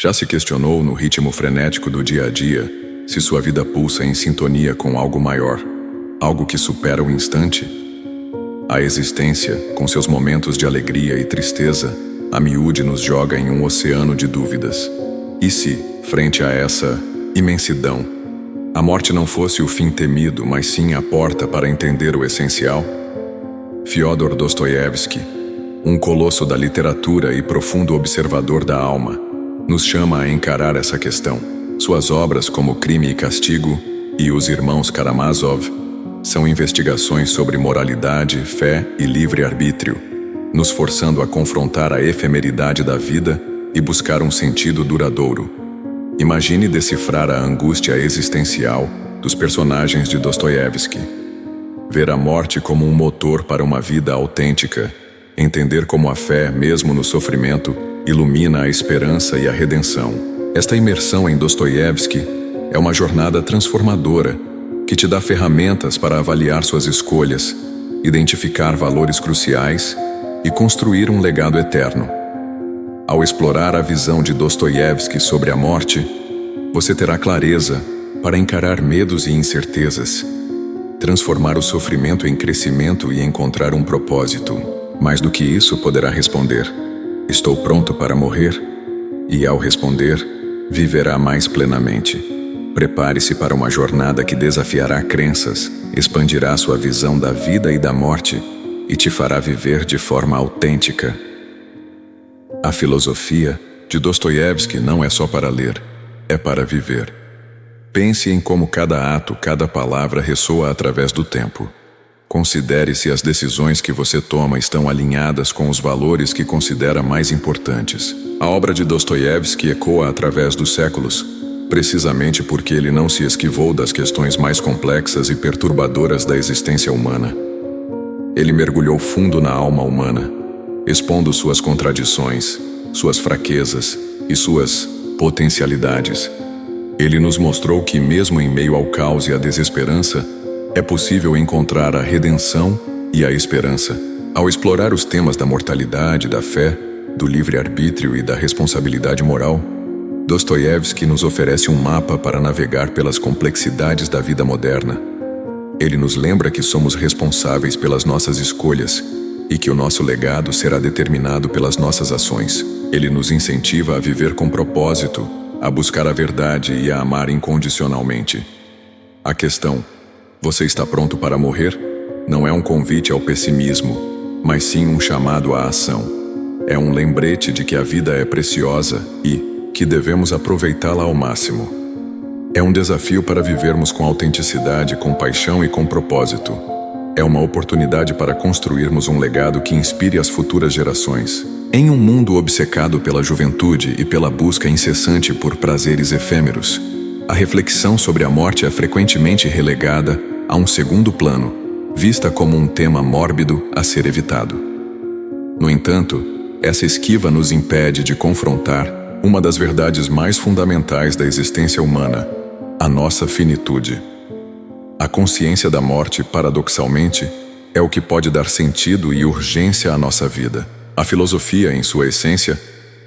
Já se questionou no ritmo frenético do dia a dia se sua vida pulsa em sintonia com algo maior, algo que supera o instante? A existência, com seus momentos de alegria e tristeza, a miúde nos joga em um oceano de dúvidas. E se, frente a essa imensidão, a morte não fosse o fim temido, mas sim a porta para entender o essencial? Fyodor Dostoiévski, um colosso da literatura e profundo observador da alma, nos chama a encarar essa questão. Suas obras como Crime e Castigo e Os Irmãos Karamazov são investigações sobre moralidade, fé e livre-arbítrio, nos forçando a confrontar a efemeridade da vida e buscar um sentido duradouro. Imagine decifrar a angústia existencial dos personagens de Dostoiévski. Ver a morte como um motor para uma vida autêntica, entender como a fé, mesmo no sofrimento, ilumina a esperança e a redenção. Esta imersão em Dostoiévski é uma jornada transformadora que te dá ferramentas para avaliar suas escolhas, identificar valores cruciais e construir um legado eterno. Ao explorar a visão de Dostoiévski sobre a morte, você terá clareza para encarar medos e incertezas, transformar o sofrimento em crescimento e encontrar um propósito. Mais do que isso, poderá responder: estou pronto para morrer? E ao responder, viverá mais plenamente. Prepare-se para uma jornada que desafiará crenças, expandirá sua visão da vida e da morte e te fará viver de forma autêntica. A filosofia de Dostoiévski não é só para ler, é para viver. Pense em como cada ato, cada palavra ressoa através do tempo. Considere se as decisões que você toma estão alinhadas com os valores que considera mais importantes. A obra de Dostoiévski ecoa através dos séculos, precisamente porque ele não se esquivou das questões mais complexas e perturbadoras da existência humana. Ele mergulhou fundo na alma humana, expondo suas contradições, suas fraquezas e suas potencialidades. Ele nos mostrou que, mesmo em meio ao caos e à desesperança, é possível encontrar a redenção e a esperança. Ao explorar os temas da mortalidade, da fé, do livre-arbítrio e da responsabilidade moral, Dostoiévski nos oferece um mapa para navegar pelas complexidades da vida moderna. Ele nos lembra que somos responsáveis pelas nossas escolhas e que o nosso legado será determinado pelas nossas ações. Ele nos incentiva a viver com propósito, a buscar a verdade e a amar incondicionalmente. A questão: você está pronto para morrer? Não é um convite ao pessimismo, mas sim um chamado à ação. É um lembrete de que a vida é preciosa e que devemos aproveitá-la ao máximo. É um desafio para vivermos com autenticidade, com paixão e com propósito. É uma oportunidade para construirmos um legado que inspire as futuras gerações. Em um mundo obcecado pela juventude e pela busca incessante por prazeres efêmeros, a reflexão sobre a morte é frequentemente relegada a um segundo plano, vista como um tema mórbido a ser evitado. No entanto, essa esquiva nos impede de confrontar uma das verdades mais fundamentais da existência humana: a nossa finitude. A consciência da morte, paradoxalmente, é o que pode dar sentido e urgência à nossa vida. A filosofia, em sua essência,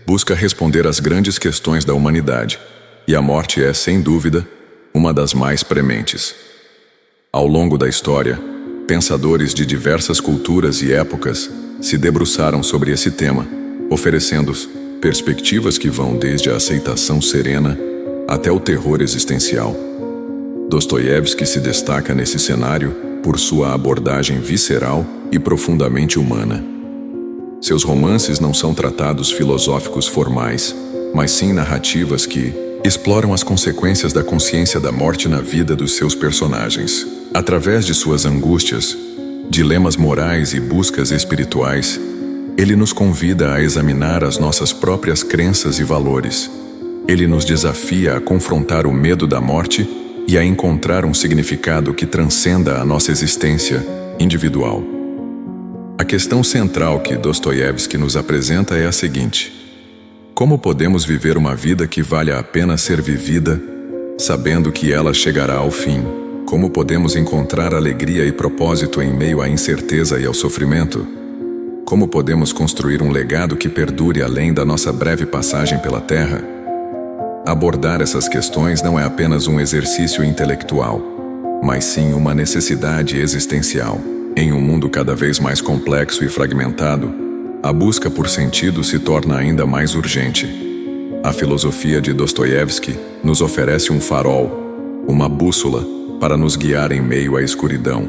busca responder às grandes questões da humanidade, e a morte é, sem dúvida, uma das mais prementes. Ao longo da história, pensadores de diversas culturas e épocas se debruçaram sobre esse tema, oferecendo perspectivas que vão desde a aceitação serena até o terror existencial. Dostoiévski se destaca nesse cenário por sua abordagem visceral e profundamente humana. Seus romances não são tratados filosóficos formais, mas sim narrativas que exploram as consequências da consciência da morte na vida dos seus personagens. Através de suas angústias, dilemas morais e buscas espirituais, ele nos convida a examinar as nossas próprias crenças e valores. Ele nos desafia a confrontar o medo da morte e a encontrar um significado que transcenda a nossa existência individual. A questão central que Dostoiévski nos apresenta é a seguinte: como podemos viver uma vida que vale a pena ser vivida, sabendo que ela chegará ao fim? Como podemos encontrar alegria e propósito em meio à incerteza e ao sofrimento? Como podemos construir um legado que perdure além da nossa breve passagem pela Terra? Abordar essas questões não é apenas um exercício intelectual, mas sim uma necessidade existencial. Em um mundo cada vez mais complexo e fragmentado, a busca por sentido se torna ainda mais urgente. A filosofia de Dostoiévski nos oferece um farol, uma bússola, para nos guiar em meio à escuridão.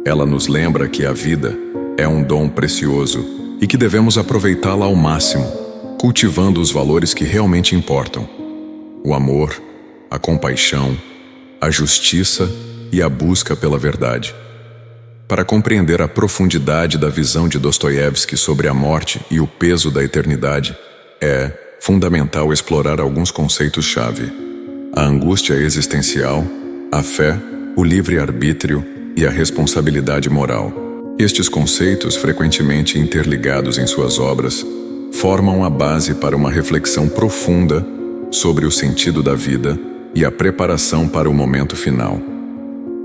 Ela nos lembra que a vida é um dom precioso e que devemos aproveitá-la ao máximo, cultivando os valores que realmente importam: o amor, a compaixão, a justiça e a busca pela verdade. Para compreender a profundidade da visão de Dostoiévski sobre a morte e o peso da eternidade, é fundamental explorar alguns conceitos-chave: a angústia existencial, a fé, o livre-arbítrio e a responsabilidade moral. Estes conceitos, frequentemente interligados em suas obras, formam a base para uma reflexão profunda sobre o sentido da vida e a preparação para o momento final.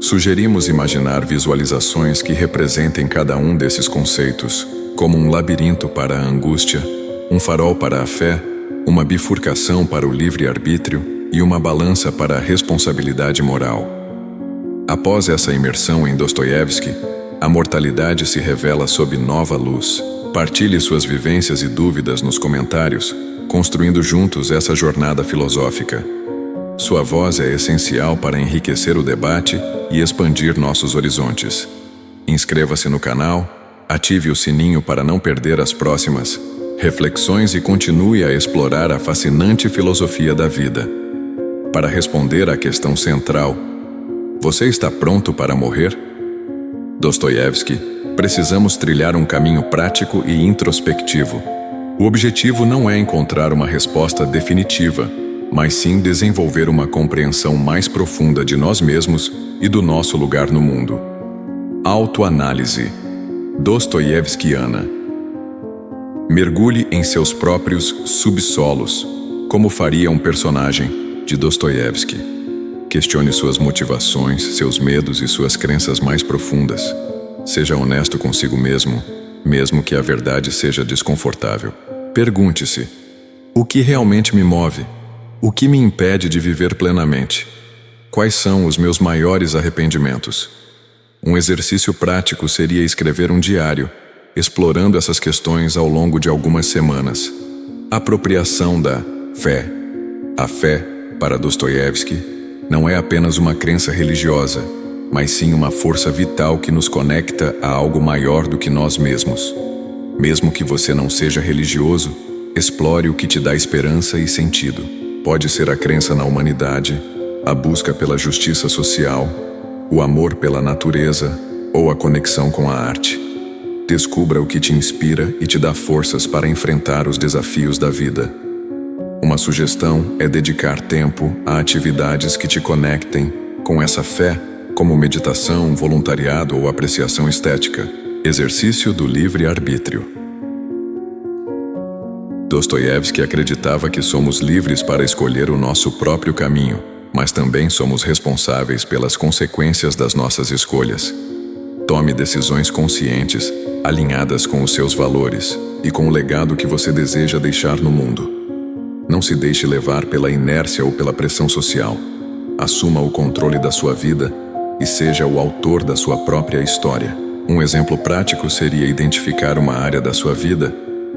Sugerimos imaginar visualizações que representem cada um desses conceitos, como um labirinto para a angústia, um farol para a fé, uma bifurcação para o livre-arbítrio e uma balança para a responsabilidade moral. Após essa imersão em Dostoiévski, a mortalidade se revela sob nova luz. Partilhe suas vivências e dúvidas nos comentários, construindo juntos essa jornada filosófica. Sua voz é essencial para enriquecer o debate e expandir nossos horizontes. Inscreva-se no canal, ative o sininho para não perder as próximas reflexões e continue a explorar a fascinante filosofia da vida. Para responder à questão central: você está pronto para morrer? Dostoiévski, precisamos trilhar um caminho prático e introspectivo. O objetivo não é encontrar uma resposta definitiva, mas sim desenvolver uma compreensão mais profunda de nós mesmos e do nosso lugar no mundo. Autoanálise dostoiévskiana. Mergulhe em seus próprios subsolos, como faria um personagem de Dostoiévski. Questione suas motivações, seus medos e suas crenças mais profundas. Seja honesto consigo mesmo, mesmo que a verdade seja desconfortável. Pergunte-se: o que realmente me move? O que me impede de viver plenamente? Quais são os meus maiores arrependimentos? Um exercício prático seria escrever um diário, explorando essas questões ao longo de algumas semanas. Apropriação da fé. A fé, para Dostoiévski, não é apenas uma crença religiosa, mas sim uma força vital que nos conecta a algo maior do que nós mesmos. Mesmo que você não seja religioso, explore o que te dá esperança e sentido. Pode ser a crença na humanidade, a busca pela justiça social, o amor pela natureza ou a conexão com a arte. Descubra o que te inspira e te dá forças para enfrentar os desafios da vida. Uma sugestão é dedicar tempo a atividades que te conectem com essa fé, como meditação, voluntariado ou apreciação estética. Exercício do livre-arbítrio. Dostoiévski acreditava que somos livres para escolher o nosso próprio caminho, mas também somos responsáveis pelas consequências das nossas escolhas. Tome decisões conscientes, alinhadas com os seus valores e com o legado que você deseja deixar no mundo. Não se deixe levar pela inércia ou pela pressão social. Assuma o controle da sua vida e seja o autor da sua própria história. Um exemplo prático seria identificar uma área da sua vida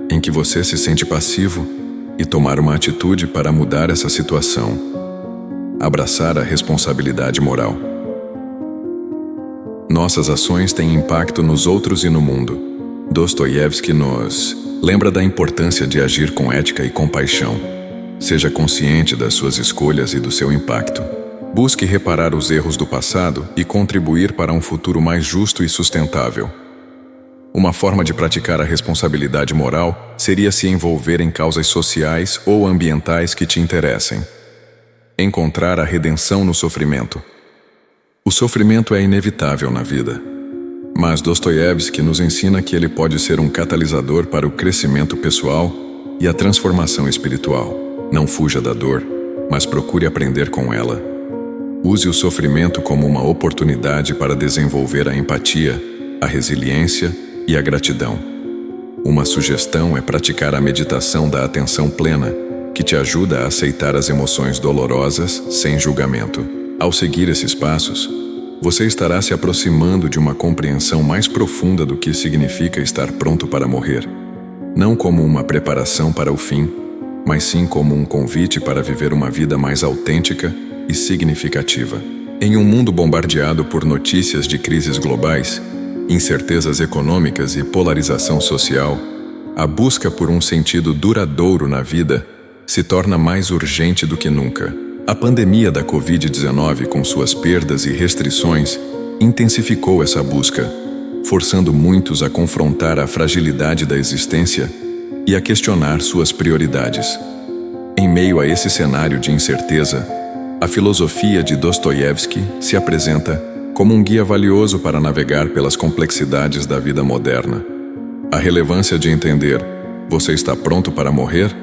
em que você se sente passivo e tomar uma atitude para mudar essa situação. Abraçar a responsabilidade moral. Nossas ações têm impacto nos outros e no mundo. Dostoiévski nos lembra da importância de agir com ética e compaixão. Seja consciente das suas escolhas e do seu impacto. Busque reparar os erros do passado e contribuir para um futuro mais justo e sustentável. Uma forma de praticar a responsabilidade moral seria se envolver em causas sociais ou ambientais que te interessem. Encontrar a redenção no sofrimento. O sofrimento é inevitável na vida, mas Dostoiévski nos ensina que ele pode ser um catalisador para o crescimento pessoal e a transformação espiritual. Não fuja da dor, mas procure aprender com ela. Use o sofrimento como uma oportunidade para desenvolver a empatia, a resiliência e a gratidão. Uma sugestão é praticar a meditação da atenção plena, que te ajuda a aceitar as emoções dolorosas sem julgamento. Ao seguir esses passos, você estará se aproximando de uma compreensão mais profunda do que significa estar pronto para morrer. Não como uma preparação para o fim, mas sim como um convite para viver uma vida mais autêntica e significativa. Em um mundo bombardeado por notícias de crises globais, incertezas econômicas e polarização social, a busca por um sentido duradouro na vida se torna mais urgente do que nunca. A pandemia da Covid-19, com suas perdas e restrições, intensificou essa busca, forçando muitos a confrontar a fragilidade da existência e a questionar suas prioridades. Em meio a esse cenário de incerteza, a filosofia de Dostoiévski se apresenta como um guia valioso para navegar pelas complexidades da vida moderna. A relevância de entender: você está pronto para morrer?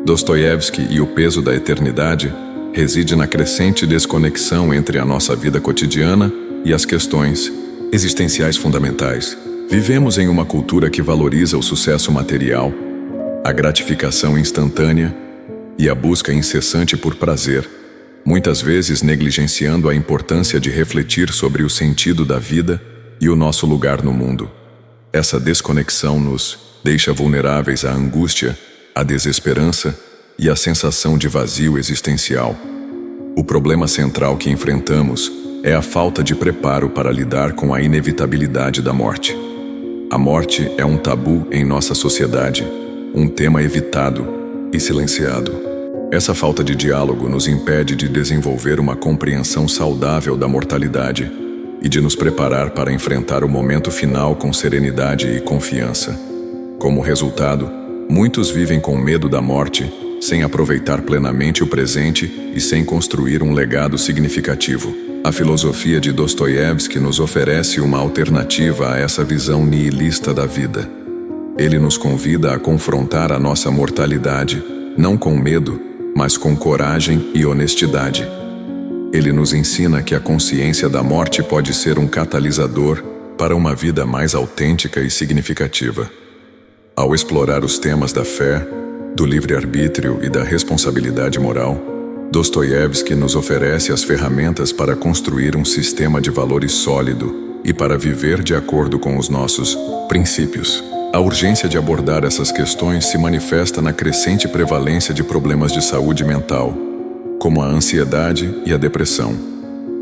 Dostoiévski e o peso da eternidade reside na crescente desconexão entre a nossa vida cotidiana e as questões existenciais fundamentais. Vivemos em uma cultura que valoriza o sucesso material, a gratificação instantânea e a busca incessante por prazer, muitas vezes negligenciando a importância de refletir sobre o sentido da vida e o nosso lugar no mundo. Essa desconexão nos deixa vulneráveis à angústia, à desesperança e à sensação de vazio existencial. O problema central que enfrentamos é a falta de preparo para lidar com a inevitabilidade da morte. A morte é um tabu em nossa sociedade, um tema evitado e silenciado. Essa falta de diálogo nos impede de desenvolver uma compreensão saudável da mortalidade e de nos preparar para enfrentar o momento final com serenidade e confiança. Como resultado, muitos vivem com medo da morte, sem aproveitar plenamente o presente e sem construir um legado significativo. A filosofia de Dostoiévski nos oferece uma alternativa a essa visão nihilista da vida. Ele nos convida a confrontar a nossa mortalidade, não com medo, mas com coragem e honestidade. Ele nos ensina que a consciência da morte pode ser um catalisador para uma vida mais autêntica e significativa. Ao explorar os temas da fé, do livre-arbítrio e da responsabilidade moral, Dostoiévski nos oferece as ferramentas para construir um sistema de valores sólido e para viver de acordo com os nossos princípios. A urgência de abordar essas questões se manifesta na crescente prevalência de problemas de saúde mental, como a ansiedade e a depressão.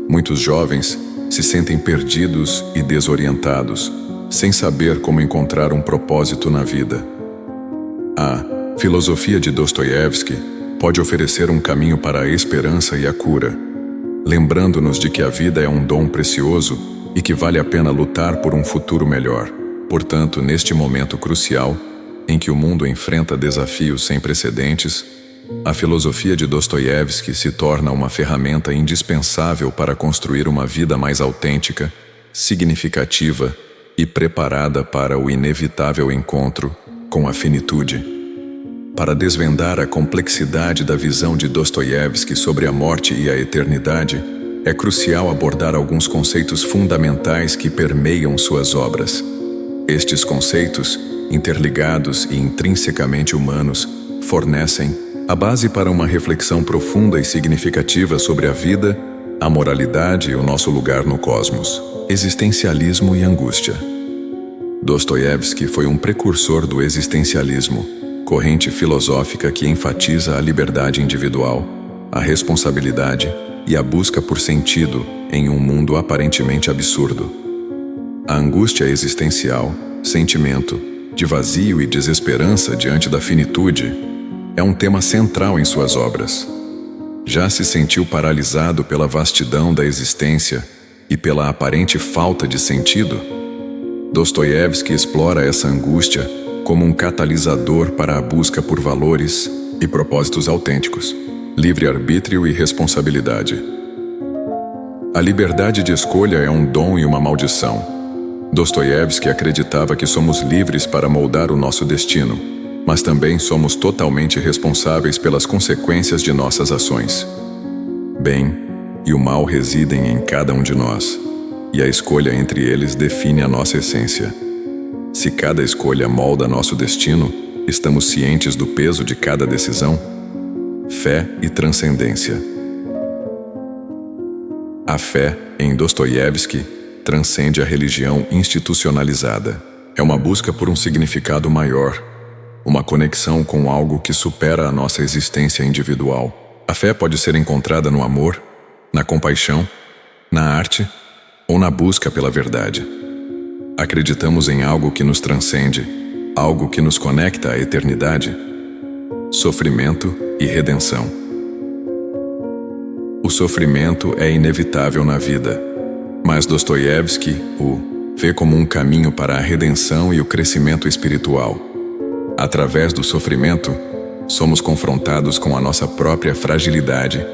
Muitos jovens se sentem perdidos e desorientados, sem saber como encontrar um propósito na vida. A filosofia de Dostoiévski pode oferecer um caminho para a esperança e a cura, lembrando-nos de que a vida é um dom precioso e que vale a pena lutar por um futuro melhor. Portanto, neste momento crucial, em que o mundo enfrenta desafios sem precedentes, a filosofia de Dostoiévski se torna uma ferramenta indispensável para construir uma vida mais autêntica, significativa e preparada para o inevitável encontro com a finitude. Para desvendar a complexidade da visão de Dostoiévski sobre a morte e a eternidade, é crucial abordar alguns conceitos fundamentais que permeiam suas obras. Estes conceitos, interligados e intrinsecamente humanos, fornecem a base para uma reflexão profunda e significativa sobre a vida, a moralidade e o nosso lugar no cosmos. Existencialismo e angústia. Dostoiévski foi um precursor do existencialismo, corrente filosófica que enfatiza a liberdade individual, a responsabilidade e a busca por sentido em um mundo aparentemente absurdo. A angústia existencial, sentimento de vazio e desesperança diante da finitude, é um tema central em suas obras. Já se sentiu paralisado pela vastidão da existência e pela aparente falta de sentido? Dostoiévski explora essa angústia como um catalisador para a busca por valores e propósitos autênticos, livre-arbítrio e responsabilidade. A liberdade de escolha é um dom e uma maldição. Dostoiévski acreditava que somos livres para moldar o nosso destino, mas também somos totalmente responsáveis pelas consequências de nossas ações. Bem e o mal residem em cada um de nós, e a escolha entre eles define a nossa essência. Se cada escolha molda nosso destino, estamos cientes do peso de cada decisão? Fé e transcendência. A fé, em Dostoiévski, transcende a religião institucionalizada. É uma busca por um significado maior, uma conexão com algo que supera a nossa existência individual. A fé pode ser encontrada no amor, na compaixão, na arte ou na busca pela verdade. Acreditamos em algo que nos transcende, algo que nos conecta à eternidade, sofrimento e redenção. O sofrimento é inevitável na vida, mas Dostoiévski o vê como um caminho para a redenção e o crescimento espiritual. Através do sofrimento, somos confrontados com a nossa própria fragilidade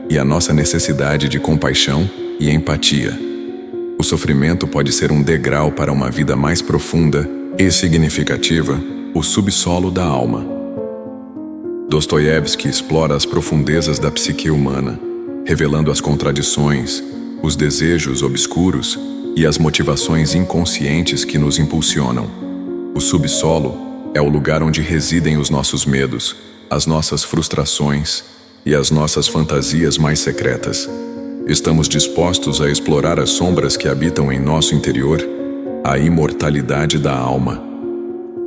e a nossa necessidade de compaixão e empatia. O sofrimento pode ser um degrau para uma vida mais profunda e significativa, o subsolo da alma. Dostoiévski explora as profundezas da psique humana, revelando as contradições, os desejos obscuros e as motivações inconscientes que nos impulsionam. O subsolo é o lugar onde residem os nossos medos, as nossas frustrações e as nossas fantasias mais secretas. Estamos dispostos a explorar as sombras que habitam em nosso interior, a imortalidade da alma.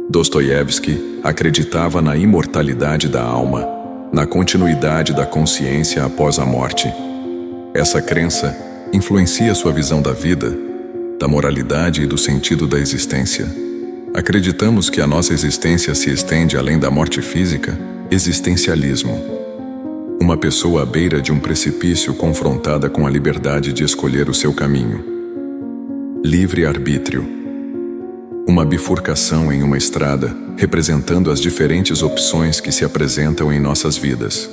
Dostoiévski acreditava na imortalidade da alma, na continuidade da consciência após a morte. Essa crença influencia sua visão da vida, da moralidade e do sentido da existência. Acreditamos que a nossa existência se estende além da morte física, existencialismo. Uma pessoa à beira de um precipício confrontada com a liberdade de escolher o seu caminho. Livre-arbítrio. Uma bifurcação em uma estrada, representando as diferentes opções que se apresentam em nossas vidas.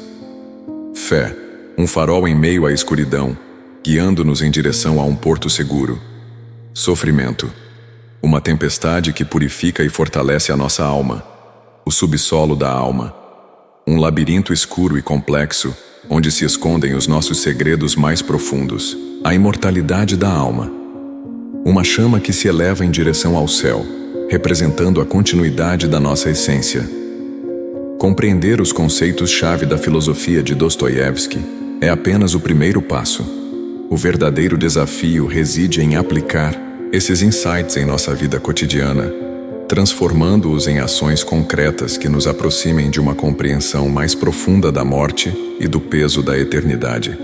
Fé. Um farol em meio à escuridão, guiando-nos em direção a um porto seguro. Sofrimento. Uma tempestade que purifica e fortalece a nossa alma. O subsolo da alma. Um labirinto escuro e complexo, onde se escondem os nossos segredos mais profundos. A imortalidade da alma. Uma chama que se eleva em direção ao céu, representando a continuidade da nossa essência. Compreender os conceitos-chave da filosofia de Dostoiévski é apenas o primeiro passo. O verdadeiro desafio reside em aplicar esses insights em nossa vida cotidiana, transformando-os em ações concretas que nos aproximem de uma compreensão mais profunda da morte e do peso da eternidade.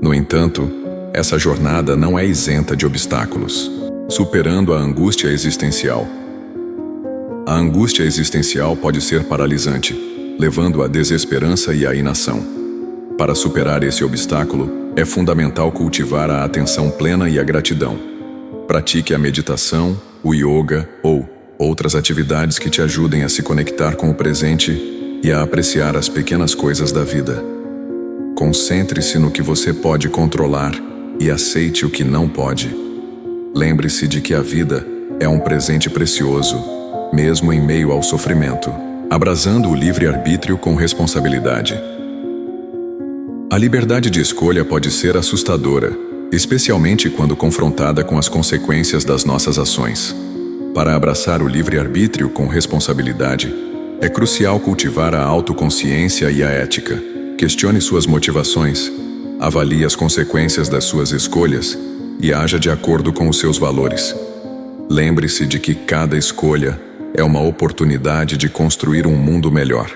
No entanto, essa jornada não é isenta de obstáculos. Superando a angústia existencial. A angústia existencial pode ser paralisante, levando à desesperança e à inação. Para superar esse obstáculo, é fundamental cultivar a atenção plena e a gratidão. Pratique a meditação, o yoga ou outras atividades que te ajudem a se conectar com o presente e a apreciar as pequenas coisas da vida. Concentre-se no que você pode controlar e aceite o que não pode. Lembre-se de que a vida é um presente precioso, mesmo em meio ao sofrimento, abrasando o livre-arbítrio com responsabilidade. A liberdade de escolha pode ser assustadora, especialmente quando confrontada com as consequências das nossas ações. Para abraçar o livre-arbítrio com responsabilidade, é crucial cultivar a autoconsciência e a ética. Questione suas motivações, avalie as consequências das suas escolhas e haja de acordo com os seus valores. Lembre-se de que cada escolha é uma oportunidade de construir um mundo melhor,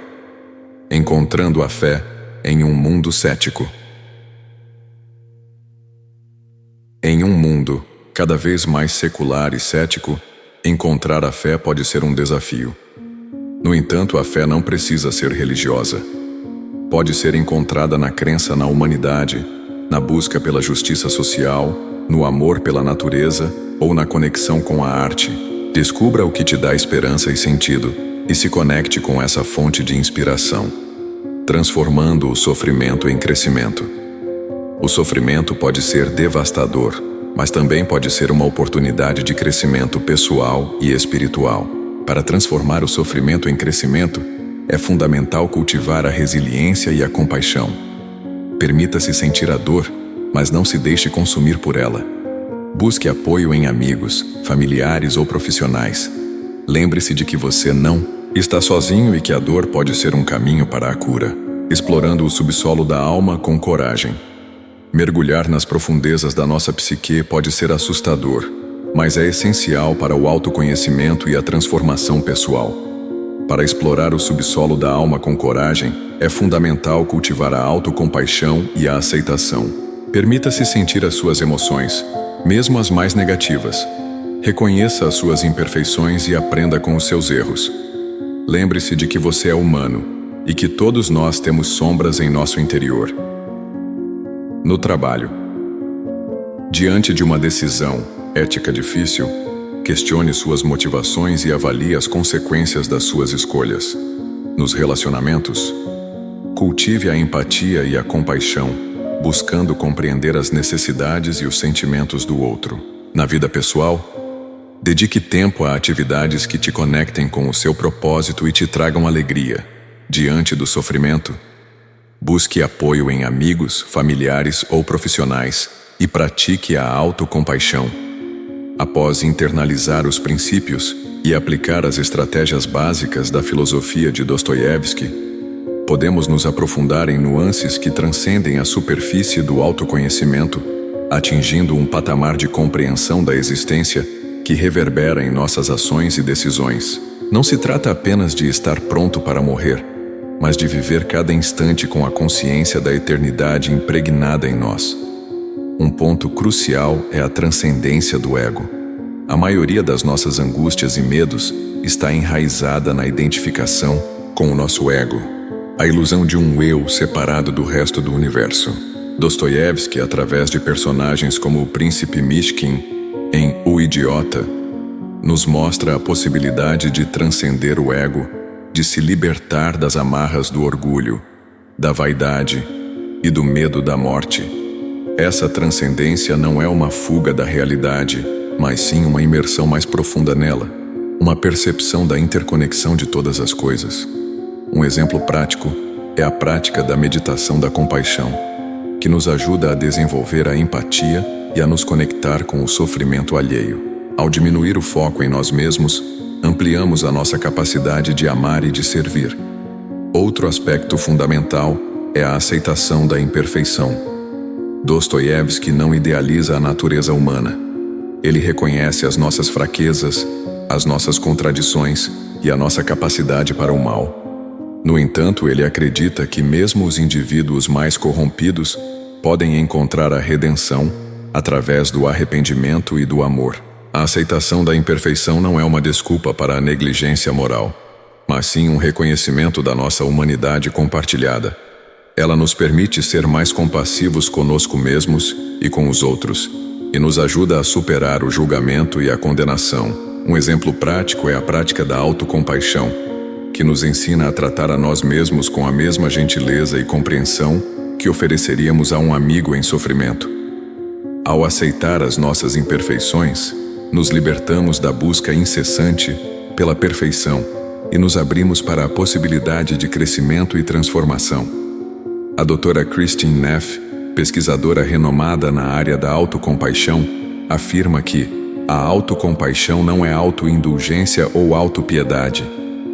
encontrando a fé em um mundo cético. Em um mundo cada vez mais secular e cético, encontrar a fé pode ser um desafio. No entanto, a fé não precisa ser religiosa. Pode ser encontrada na crença na humanidade, na busca pela justiça social, no amor pela natureza ou na conexão com a arte. Descubra o que te dá esperança e sentido e se conecte com essa fonte de inspiração, transformando o sofrimento em crescimento. O sofrimento pode ser devastador, mas também pode ser uma oportunidade de crescimento pessoal e espiritual. Para transformar o sofrimento em crescimento, é fundamental cultivar a resiliência e a compaixão. Permita-se sentir a dor, mas não se deixe consumir por ela. Busque apoio em amigos, familiares ou profissionais. Lembre-se de que você não está sozinho e que a dor pode ser um caminho para a cura. explorando o subsolo da alma com coragem. Mergulhar nas profundezas da nossa psique pode ser assustador, mas é essencial para o autoconhecimento e a transformação pessoal. Para explorar o subsolo da alma com coragem, é fundamental cultivar a autocompaixão e a aceitação. Permita-se sentir as suas emoções, mesmo as mais negativas. Reconheça as suas imperfeições e aprenda com os seus erros. Lembre-se de que você é humano e que todos nós temos sombras em nosso interior. No trabalho. Diante de uma decisão ética difícil, questione suas motivações e avalie as consequências das suas escolhas. Nos relacionamentos, cultive a empatia e a compaixão, buscando compreender as necessidades e os sentimentos do outro. Na vida pessoal, dedique tempo a atividades que te conectem com o seu propósito e te tragam alegria. Diante do sofrimento, busque apoio em amigos, familiares ou profissionais e pratique a autocompaixão. Após internalizar os princípios e aplicar as estratégias básicas da filosofia de Dostoiévski, podemos nos aprofundar em nuances que transcendem a superfície do autoconhecimento, atingindo um patamar de compreensão da existência que reverbera em nossas ações e decisões. Não se trata apenas de estar pronto para morrer, mas de viver cada instante com a consciência da eternidade impregnada em nós. Um ponto crucial é a transcendência do ego. A maioria das nossas angústias e medos está enraizada na identificação com o nosso ego, a ilusão de um eu separado do resto do universo. Dostoiévski, através de personagens como o príncipe Mishkin, em O Idiota, nos mostra a possibilidade de transcender o ego, de se libertar das amarras do orgulho, da vaidade e do medo da morte. Essa transcendência não é uma fuga da realidade, mas sim uma imersão mais profunda nela, uma percepção da interconexão de todas as coisas. Um exemplo prático é a prática da meditação da compaixão, que nos ajuda a desenvolver a empatia e a nos conectar com o sofrimento alheio. Ao diminuir o foco em nós mesmos, ampliamos a nossa capacidade de amar e de servir. Outro aspecto fundamental é a aceitação da imperfeição. Dostoiévski não idealiza a natureza humana. Ele reconhece as nossas fraquezas, as nossas contradições e a nossa capacidade para o mal. No entanto, ele acredita que mesmo os indivíduos mais corrompidos podem encontrar a redenção através do arrependimento e do amor. A aceitação da imperfeição não é uma desculpa para a negligência moral, mas sim um reconhecimento da nossa humanidade compartilhada. Ela nos permite ser mais compassivos conosco mesmos e com os outros, e nos ajuda a superar o julgamento e a condenação. Um exemplo prático é a prática da autocompaixão, que nos ensina a tratar a nós mesmos com a mesma gentileza e compreensão que ofereceríamos a um amigo em sofrimento. Ao aceitar as nossas imperfeições, nos libertamos da busca incessante pela perfeição e nos abrimos para a possibilidade de crescimento e transformação. A doutora Christine Neff, pesquisadora renomada na área da autocompaixão, afirma que a autocompaixão não é autoindulgência ou autopiedade.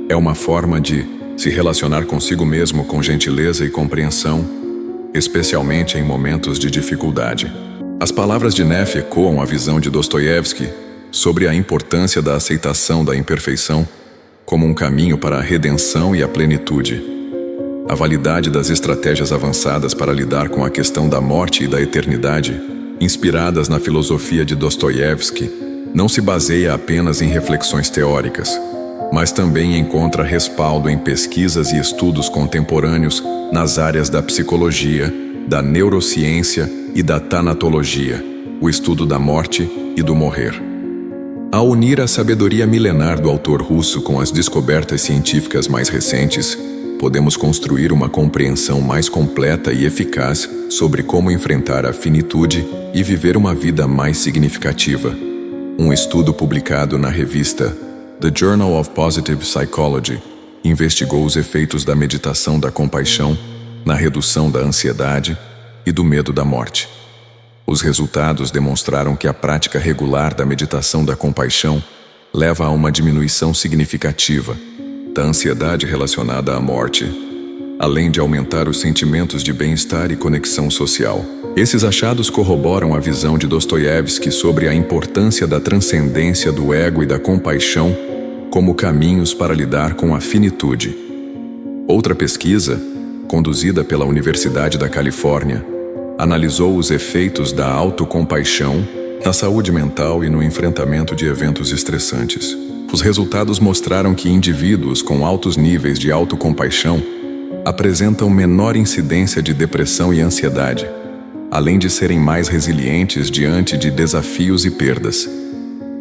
É uma forma de se relacionar consigo mesmo com gentileza e compreensão, especialmente em momentos de dificuldade. As palavras de Neff ecoam a visão de Dostoiévski sobre a importância da aceitação da imperfeição como um caminho para a redenção e a plenitude. A validade das estratégias avançadas para lidar com a questão da morte e da eternidade, inspiradas na filosofia de Dostoiévski, não se baseia apenas em reflexões teóricas, mas também encontra respaldo em pesquisas e estudos contemporâneos nas áreas da psicologia, da neurociência e da tanatologia, o estudo da morte e do morrer. Ao unir a sabedoria milenar do autor russo com as descobertas científicas mais recentes, podemos construir uma compreensão mais completa e eficaz sobre como enfrentar a finitude e viver uma vida mais significativa. Um estudo publicado na revista The Journal of Positive Psychology investigou os efeitos da meditação da compaixão na redução da ansiedade e do medo da morte. Os resultados demonstraram que a prática regular da meditação da compaixão leva a uma diminuição significativa da ansiedade relacionada à morte, além de aumentar os sentimentos de bem-estar e conexão social. Esses achados corroboram a visão de Dostoiévski sobre a importância da transcendência do ego e da compaixão como caminhos para lidar com a finitude. Outra pesquisa, conduzida pela Universidade da Califórnia, analisou os efeitos da autocompaixão na saúde mental e no enfrentamento de eventos estressantes. Os resultados mostraram que indivíduos com altos níveis de autocompaixão apresentam menor incidência de depressão e ansiedade, além de serem mais resilientes diante de desafios e perdas.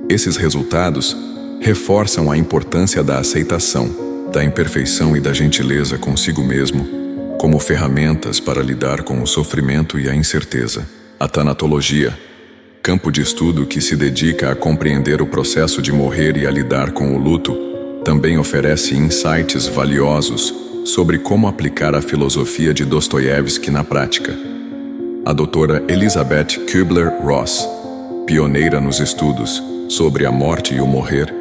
Esses resultados reforçam a importância da aceitação, da imperfeição e da gentileza consigo mesmo como ferramentas para lidar com o sofrimento e a incerteza. A tanatologia, campo de estudo que se dedica a compreender o processo de morrer e a lidar com o luto, também oferece insights valiosos sobre como aplicar a filosofia de Dostoiévski na prática. A doutora Elizabeth Kubler-Ross, pioneira nos estudos sobre a morte e o morrer,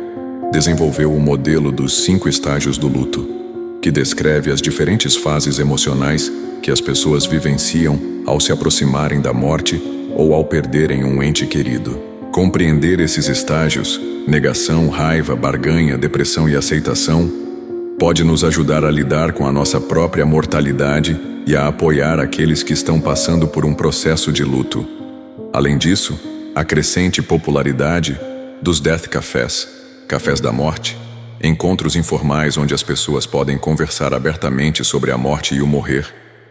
desenvolveu o modelo dos 5 estágios do luto, que descreve as diferentes fases emocionais que as pessoas vivenciam ao se aproximarem da morte ou ao perderem um ente querido. Compreender esses estágios, negação, raiva, barganha, depressão e aceitação, pode nos ajudar a lidar com a nossa própria mortalidade e a apoiar aqueles que estão passando por um processo de luto. Além disso, a crescente popularidade dos Death Cafés, cafés da morte, encontros informais onde as pessoas podem conversar abertamente sobre a morte e o morrer,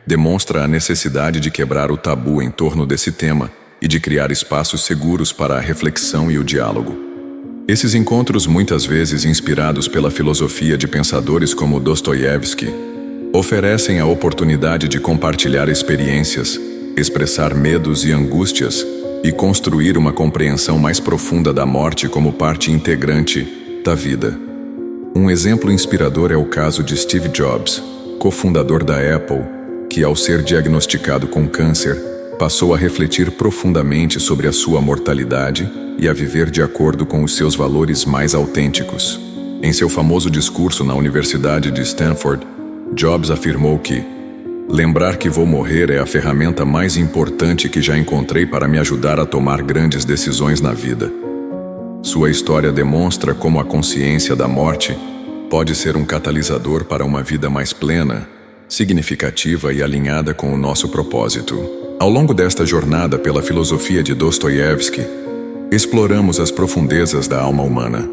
demonstra a necessidade de quebrar o tabu em torno desse tema e de criar espaços seguros para a reflexão e o diálogo. Esses encontros, muitas vezes inspirados pela filosofia de pensadores como Dostoiévski, oferecem a oportunidade de compartilhar experiências, expressar medos e angústias e construir uma compreensão mais profunda da morte como parte integrante da vida. Um exemplo inspirador é o caso de Steve Jobs, cofundador da Apple, que, ao ser diagnosticado com câncer, passou a refletir profundamente sobre a sua mortalidade e a viver de acordo com os seus valores mais autênticos. Em seu famoso discurso na Universidade de Stanford, Jobs afirmou que lembrar que vou morrer é a ferramenta mais importante que já encontrei para me ajudar a tomar grandes decisões na vida. Sua história demonstra como a consciência da morte pode ser um catalisador para uma vida mais plena, significativa e alinhada com o nosso propósito. Ao longo desta jornada pela filosofia de Dostoiévski, exploramos as profundezas da alma humana,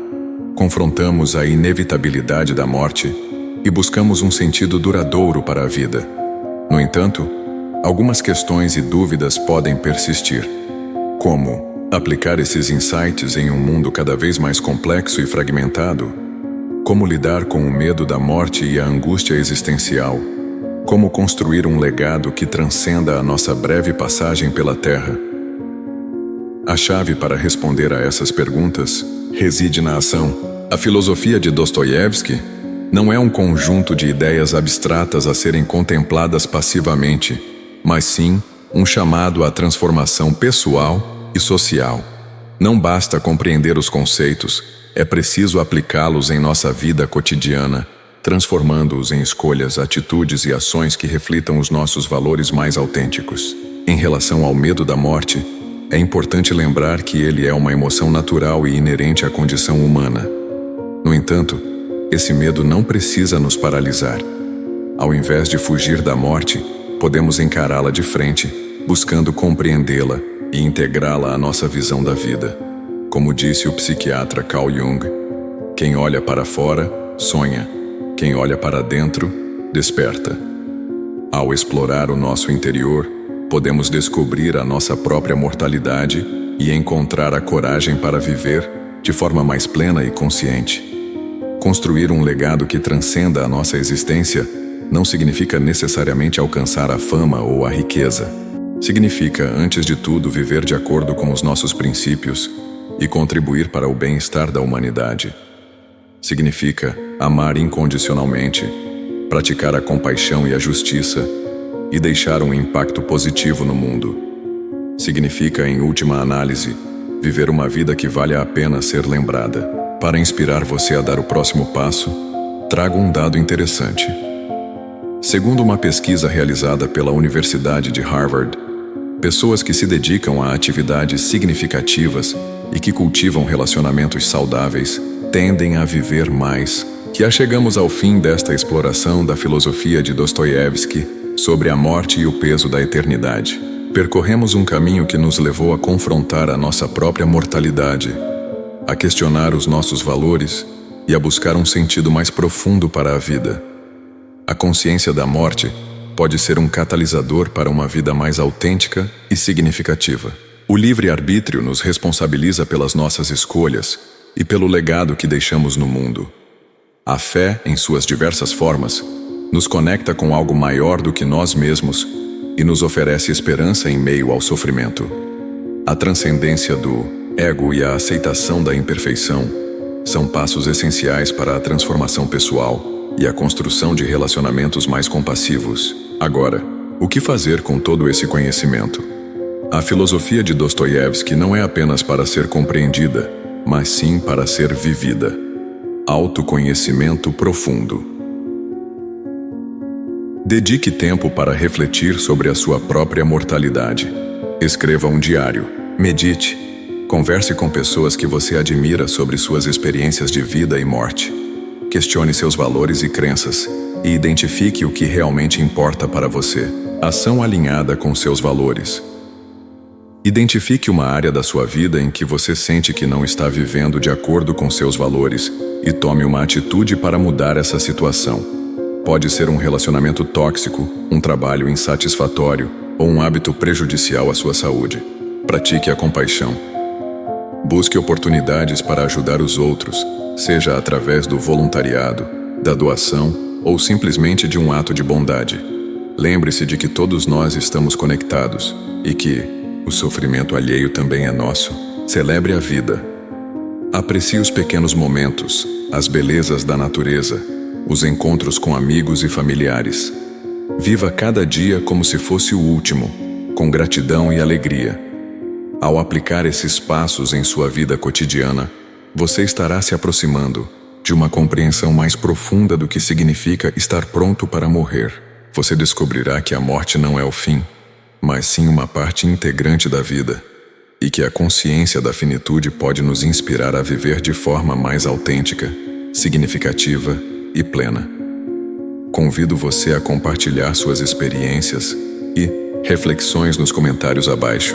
confrontamos a inevitabilidade da morte e buscamos um sentido duradouro para a vida. No entanto, algumas questões e dúvidas podem persistir, como aplicar esses insights em um mundo cada vez mais complexo e fragmentado? Como lidar com o medo da morte e a angústia existencial? Como construir um legado que transcenda a nossa breve passagem pela Terra? A chave para responder a essas perguntas reside na ação. A filosofia de Dostoiévski não é um conjunto de ideias abstratas a serem contempladas passivamente, mas sim um chamado à transformação pessoal e social. Não basta compreender os conceitos, é preciso aplicá-los em nossa vida cotidiana, transformando-os em escolhas, atitudes e ações que reflitam os nossos valores mais autênticos. Em relação ao medo da morte, é importante lembrar que ele é uma emoção natural e inerente à condição humana. No entanto, esse medo não precisa nos paralisar. Ao invés de fugir da morte, podemos encará-la de frente, buscando compreendê-la e integrá-la à nossa visão da vida. Como disse o psiquiatra Carl Jung, quem olha para fora, sonha. Quem olha para dentro, desperta. Ao explorar o nosso interior, podemos descobrir a nossa própria mortalidade e encontrar a coragem para viver de forma mais plena e consciente. Construir um legado que transcenda a nossa existência não significa necessariamente alcançar a fama ou a riqueza. Significa, antes de tudo, viver de acordo com os nossos princípios e contribuir para o bem-estar da humanidade. Significa amar incondicionalmente, praticar a compaixão e a justiça e deixar um impacto positivo no mundo. Significa, em última análise, viver uma vida que vale a pena ser lembrada. Para inspirar você a dar o próximo passo, trago um dado interessante. Segundo uma pesquisa realizada pela Universidade de Harvard, pessoas que se dedicam a atividades significativas e que cultivam relacionamentos saudáveis tendem a viver mais. Que chegamos ao fim desta exploração da filosofia de Dostoiévski sobre a morte e o peso da eternidade. Percorremos um caminho que nos levou a confrontar a nossa própria mortalidade, a questionar os nossos valores e a buscar um sentido mais profundo para a vida. A consciência da morte pode ser um catalisador para uma vida mais autêntica e significativa. O livre-arbítrio nos responsabiliza pelas nossas escolhas e pelo legado que deixamos no mundo. A fé, em suas diversas formas, nos conecta com algo maior do que nós mesmos e nos oferece esperança em meio ao sofrimento. A transcendência do ego e a aceitação da imperfeição são passos essenciais para a transformação pessoal e a construção de relacionamentos mais compassivos. Agora, o que fazer com todo esse conhecimento? A filosofia de Dostoiévski não é apenas para ser compreendida, mas sim para ser vivida. Autoconhecimento profundo. Dedique tempo para refletir sobre a sua própria mortalidade. Escreva um diário. Medite. Converse com pessoas que você admira sobre suas experiências de vida e morte. Questione seus valores e crenças e identifique o que realmente importa para você. Ação alinhada com seus valores. Identifique uma área da sua vida em que você sente que não está vivendo de acordo com seus valores e tome uma atitude para mudar essa situação. Pode ser um relacionamento tóxico, um trabalho insatisfatório ou um hábito prejudicial à sua saúde. Pratique a compaixão. Busque oportunidades para ajudar os outros, seja através do voluntariado, da doação ou simplesmente de um ato de bondade. Lembre-se de que todos nós estamos conectados e que o sofrimento alheio também é nosso. Celebre a vida. Aprecie os pequenos momentos, as belezas da natureza, os encontros com amigos e familiares. Viva cada dia como se fosse o último, com gratidão e alegria. Ao aplicar esses passos em sua vida cotidiana, você estará se aproximando de uma compreensão mais profunda do que significa estar pronto para morrer. Você descobrirá que a morte não é o fim, mas sim uma parte integrante da vida, e que a consciência da finitude pode nos inspirar a viver de forma mais autêntica, significativa e plena. Convido você a compartilhar suas experiências e reflexões nos comentários abaixo.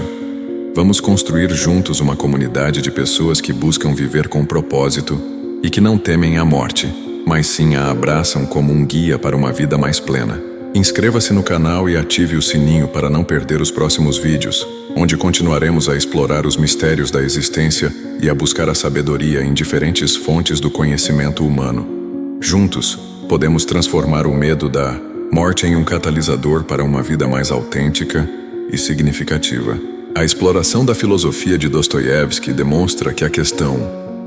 Vamos construir juntos uma comunidade de pessoas que buscam viver com propósito e que não temem a morte, mas sim a abraçam como um guia para uma vida mais plena. Inscreva-se no canal e ative o sininho para não perder os próximos vídeos, onde continuaremos a explorar os mistérios da existência e a buscar a sabedoria em diferentes fontes do conhecimento humano. Juntos, podemos transformar o medo da morte em um catalisador para uma vida mais autêntica e significativa. A exploração da filosofia de Dostoiévski demonstra que a questão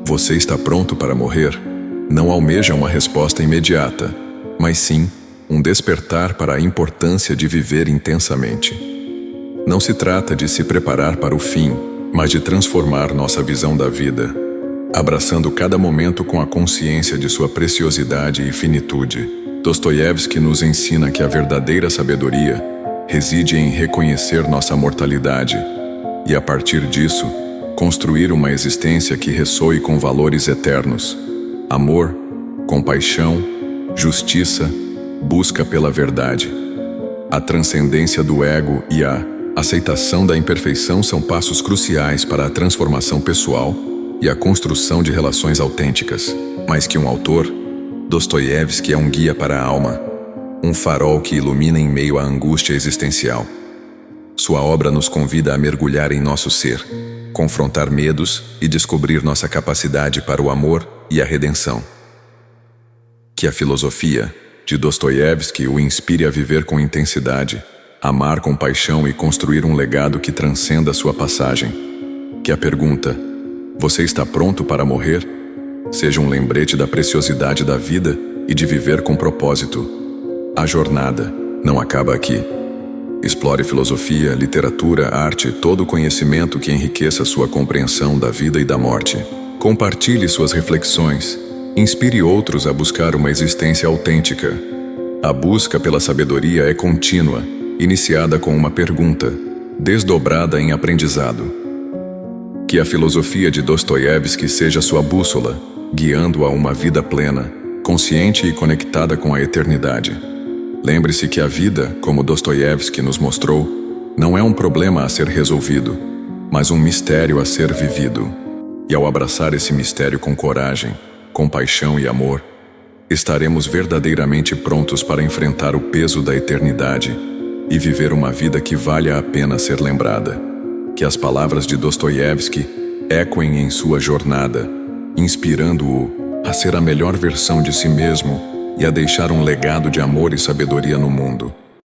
"Você está pronto para morrer?" não almeja uma resposta imediata, mas sim um despertar para a importância de viver intensamente. Não se trata de se preparar para o fim, mas de transformar nossa visão da vida, abraçando cada momento com a consciência de sua preciosidade e finitude. Dostoiévski nos ensina que a verdadeira sabedoria reside em reconhecer nossa mortalidade e, a partir disso, construir uma existência que ressoe com valores eternos: amor, compaixão, justiça, busca pela verdade. A transcendência do ego e a aceitação da imperfeição são passos cruciais para a transformação pessoal e a construção de relações autênticas. Mais que um autor, Dostoiévski é um guia para a alma, um farol que ilumina em meio à angústia existencial. Sua obra nos convida a mergulhar em nosso ser, confrontar medos e descobrir nossa capacidade para o amor e a redenção. Que a filosofia de Dostoiévski o inspire a viver com intensidade, amar com paixão e construir um legado que transcenda sua passagem. Que a pergunta "Você está pronto para morrer?" seja um lembrete da preciosidade da vida e de viver com propósito. A jornada não acaba aqui. Explore filosofia, literatura, arte, todo o conhecimento que enriqueça sua compreensão da vida e da morte. Compartilhe suas reflexões. Inspire outros a buscar uma existência autêntica. A busca pela sabedoria é contínua, iniciada com uma pergunta, desdobrada em aprendizado. Que a filosofia de Dostoiévski seja sua bússola, guiando-a a uma vida plena, consciente e conectada com a eternidade. Lembre-se que a vida, como Dostoiévski nos mostrou, não é um problema a ser resolvido, mas um mistério a ser vivido. E ao abraçar esse mistério com coragem, compaixão e amor, estaremos verdadeiramente prontos para enfrentar o peso da eternidade e viver uma vida que valha a pena ser lembrada. Que as palavras de Dostoiévski ecoem em sua jornada, inspirando-o a ser a melhor versão de si mesmo e a deixar um legado de amor e sabedoria no mundo.